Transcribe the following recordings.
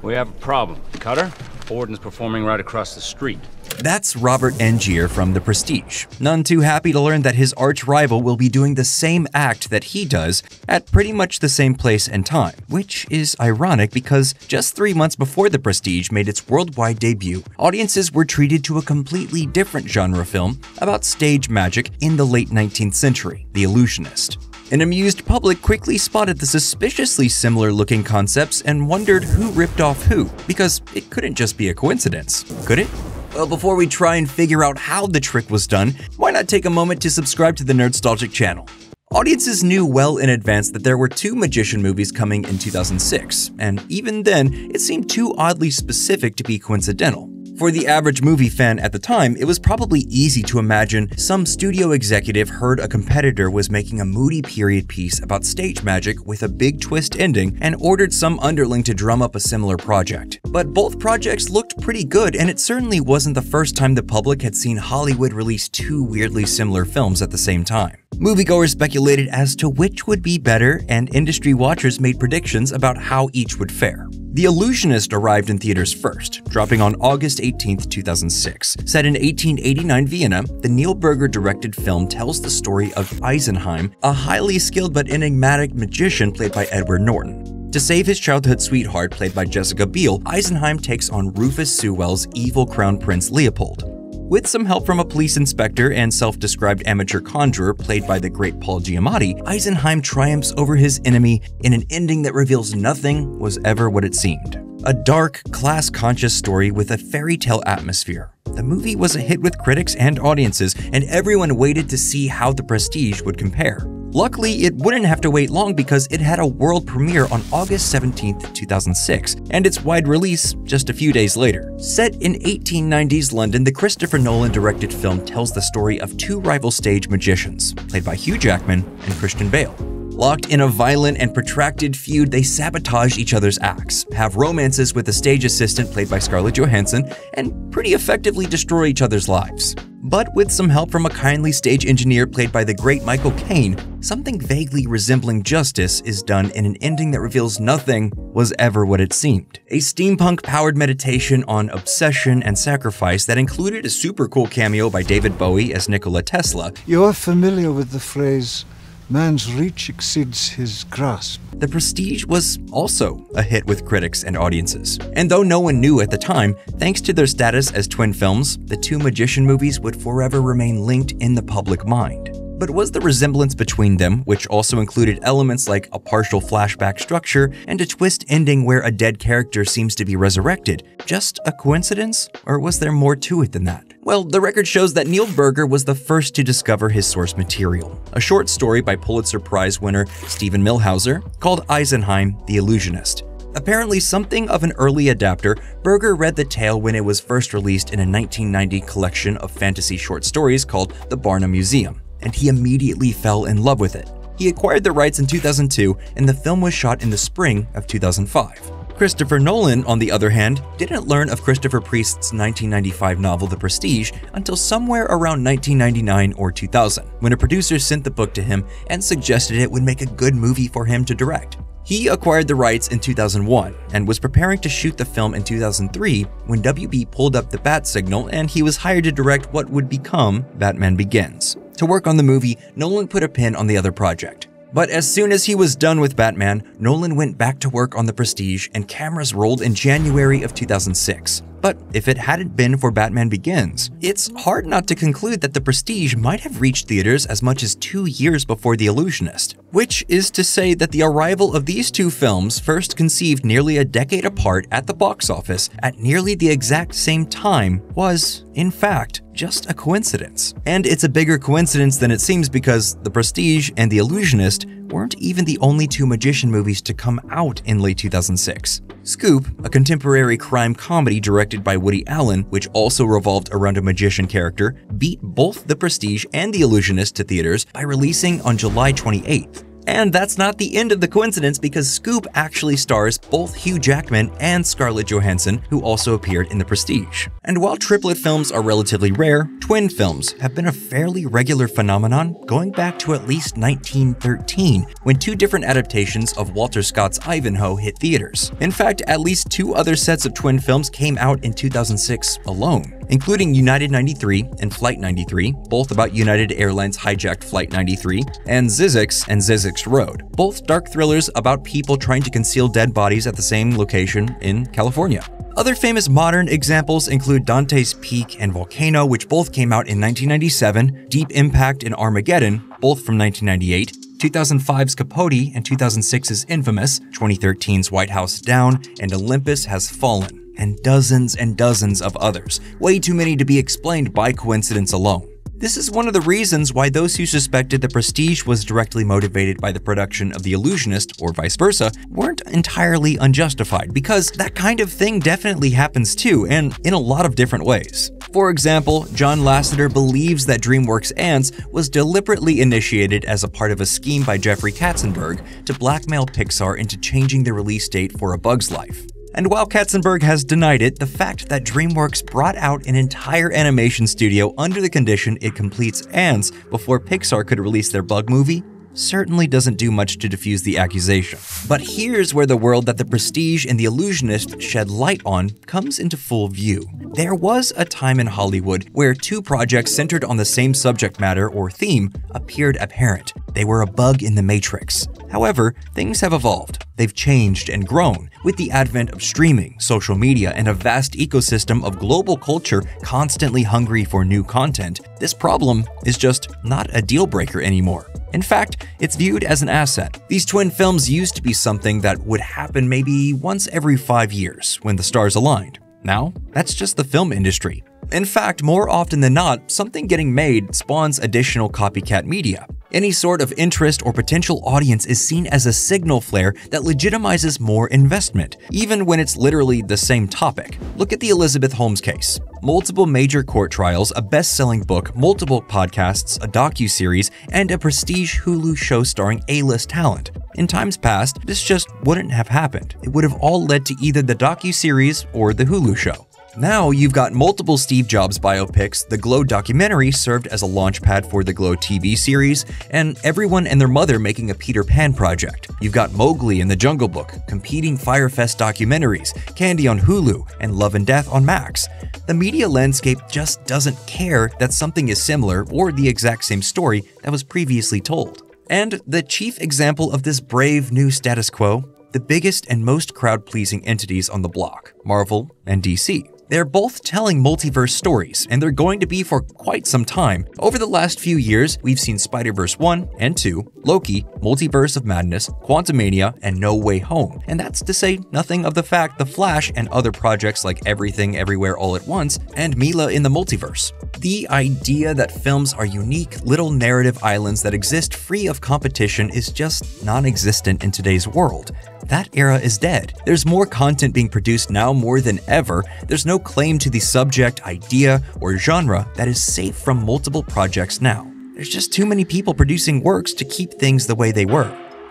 We have a problem. Cutter, Borden's performing right across the street. That's Robert Angier from The Prestige, none too happy to learn that his arch-rival will be doing the same act that he does at pretty much the same place and time, which is ironic because just 3 months before The Prestige made its worldwide debut, audiences were treated to a completely different genre film about stage magic in the late 19th century, The Illusionist. An amused public quickly spotted the suspiciously similar-looking concepts and wondered who ripped off who, because it couldn't just be a coincidence, could it? Well, before we try and figure out how the trick was done, why not take a moment to subscribe to the Nerdstalgic channel? Audiences knew well in advance that there were 2 magician movies coming in 2006, and even then, it seemed too oddly specific to be coincidental. For the average movie fan at the time, it was probably easy to imagine some studio executive heard a competitor was making a moody period piece about stage magic with a big twist ending and ordered some underling to drum up a similar project. But both projects looked pretty good, and it certainly wasn't the first time the public had seen Hollywood release 2 weirdly similar films at the same time. Moviegoers speculated as to which would be better, and industry watchers made predictions about how each would fare. The Illusionist arrived in theaters first, dropping on August 18, 2006. Set in 1889 Vienna, the Neil Burger-directed film tells the story of Eisenheim, a highly skilled but enigmatic magician played by Edward Norton. To save his childhood sweetheart, played by Jessica Biel, Eisenheim takes on Rufus Sewell's evil crown prince Leopold. With some help from a police inspector and self-described amateur conjurer played by the great Paul Giamatti, Eisenheim triumphs over his enemy in an ending that reveals nothing was ever what it seemed. A dark, class-conscious story with a fairy tale atmosphere. The movie was a hit with critics and audiences, and everyone waited to see how The Prestige would compare. Luckily, it wouldn't have to wait long because it had a world premiere on August 17, 2006, and its wide release just a few days later. Set in 1890s London, the Christopher Nolan-directed film tells the story of 2 rival stage magicians, played by Hugh Jackman and Christian Bale. Locked in a violent and protracted feud, they sabotage each other's acts, have romances with a stage assistant played by Scarlett Johansson, and pretty effectively destroy each other's lives. But with some help from a kindly stage engineer played by the great Michael Caine, something vaguely resembling justice is done in an ending that reveals nothing was ever what it seemed. A steampunk-powered meditation on obsession and sacrifice that included a super cool cameo by David Bowie as Nikola Tesla. You're familiar with the phrase, "Man's reach exceeds his grasp." The Prestige was also a hit with critics and audiences. And though no one knew at the time, thanks to their status as twin films, the 2 magician movies would forever remain linked in the public mind. But was the resemblance between them, which also included elements like a partial flashback structure and a twist ending where a dead character seems to be resurrected, just a coincidence? Or was there more to it than that? Well, the record shows that Neil Burger was the first to discover his source material, a short story by Pulitzer Prize winner Stephen Millhauser called Eisenheim, The Illusionist. Apparently something of an early adapter, Burger read the tale when it was first released in a 1990 collection of fantasy short stories called The Barnum Museum, and he immediately fell in love with it. He acquired the rights in 2002, and the film was shot in the spring of 2005. Christopher Nolan, on the other hand, didn't learn of Christopher Priest's 1995 novel The Prestige until somewhere around 1999 or 2000, when a producer sent the book to him and suggested it would make a good movie for him to direct. He acquired the rights in 2001 and was preparing to shoot the film in 2003 when WB pulled up the bat signal and he was hired to direct what would become Batman Begins. To work on the movie, Nolan put a pin on the other project. But as soon as he was done with Batman, Nolan went back to work on The Prestige and cameras rolled in January of 2006. But if it hadn't been for Batman Begins, it's hard not to conclude that The Prestige might have reached theaters as much as 2 years before The Illusionist, which is to say that the arrival of these 2 films, first conceived nearly a decade apart at the box office at nearly the exact same time, was, in fact, just a coincidence. And it's a bigger coincidence than it seems because The Prestige and The Illusionist weren't even the only 2 magician movies to come out in late 2006. Scoop, a contemporary crime comedy directed by Woody Allen, which also revolved around a magician character, beat both The Prestige and The Illusionist to theaters by releasing on July 28th. And that's not the end of the coincidence, because Scoop actually stars both Hugh Jackman and Scarlett Johansson, who also appeared in The Prestige. And while triplet films are relatively rare, twin films have been a fairly regular phenomenon going back to at least 1913, when two different adaptations of Walter Scott's Ivanhoe hit theaters. In fact, at least two other sets of twin films came out in 2006 alone, including United 93 and Flight 93, both about United Airlines hijacked Flight 93, and Zizix and Zizix Road, both dark thrillers about people trying to conceal dead bodies at the same location in California. Other famous modern examples include Dante's Peak and Volcano, which both came out in 1997, Deep Impact and Armageddon, both from 1998, 2005's Capote and 2006's Infamous, 2013's White House Down, and Olympus Has Fallen, and dozens of others, way too many to be explained by coincidence alone. This is one of the reasons why those who suspected The Prestige was directly motivated by the production of The Illusionist, or vice versa, weren't entirely unjustified, because that kind of thing definitely happens too, and in a lot of different ways. For example, John Lasseter believes that DreamWorks' Antz was deliberately initiated as a part of a scheme by Jeffrey Katzenberg to blackmail Pixar into changing the release date for A Bug's Life. And while Katzenberg has denied it, the fact that DreamWorks brought out an entire animation studio under the condition it completes Antz before Pixar could release their Bug movie certainly doesn't do much to defuse the accusation. But here's where the world that The Prestige and The Illusionist shed light on comes into full view. There was a time in Hollywood where two projects centered on the same subject matter or theme appeared apparent. They were a bug in the matrix. However, things have evolved. They've changed and grown with the advent of streaming, social media, and a vast ecosystem of global culture constantly hungry for new content. This problem is just not a deal breaker anymore. In fact, it's viewed as an asset. These twin films used to be something that would happen maybe once every 5 years when the stars aligned. Now, that's just the film industry. In fact, more often than not, something getting made spawns additional copycat media. Any sort of interest or potential audience is seen as a signal flare that legitimizes more investment, even when it's literally the same topic. Look at the Elizabeth Holmes case. Multiple major court trials, a best-selling book, multiple podcasts, a docuseries, and a prestige Hulu show starring A-list talent. In times past, this just wouldn't have happened. It would have all led to either the docuseries or the Hulu show. Now you've got multiple Steve Jobs biopics, the Glow documentary served as a launchpad for the Glow TV series, and everyone and their mother making a Peter Pan project. You've got Mowgli and the Jungle Book, competing Fyre Fest documentaries, Candy on Hulu, and Love and Death on Max. The media landscape just doesn't care that something is similar or the exact same story that was previously told. And the chief example of this brave new status quo, the biggest and most crowd-pleasing entities on the block, Marvel and DC. They're both telling multiverse stories, and they're going to be for quite some time. Over the last few years, we've seen Spider-Verse 1 and 2, Loki, Multiverse of Madness, Quantumania, and No Way Home. And that's to say nothing of the fact The Flash and other projects like Everything Everywhere All at Once and Mila in the Multiverse. The idea that films are unique little narrative islands that exist free of competition is just non-existent in today's world. That era is dead. There's more content being produced now more than ever. There's no claim to the subject, idea, or genre that is safe from multiple projects now. There's just too many people producing works to keep things the way they were.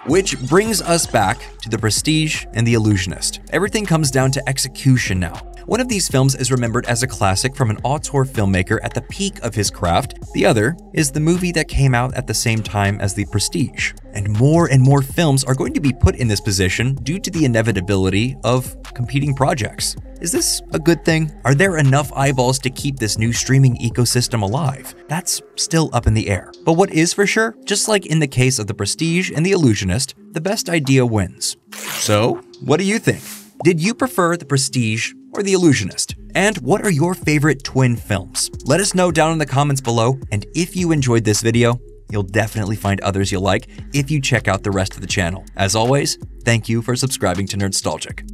Which brings us back to The Prestige and The Illusionist. Everything comes down to execution now. One of these films is remembered as a classic from an auteur filmmaker at the peak of his craft. The other is the movie that came out at the same time as The Prestige. And more films are going to be put in this position due to the inevitability of competing projects. Is this a good thing? Are there enough eyeballs to keep this new streaming ecosystem alive? That's still up in the air. But what is for sure, just like in the case of The Prestige and The Illusionist, the best idea wins. So, what do you think? Did you prefer The Prestige or The Illusionist? And what are your favorite twin films? Let us know down in the comments below, and if you enjoyed this video, you'll definitely find others you'll like if you check out the rest of the channel. As always, thank you for subscribing to Nerdstalgic.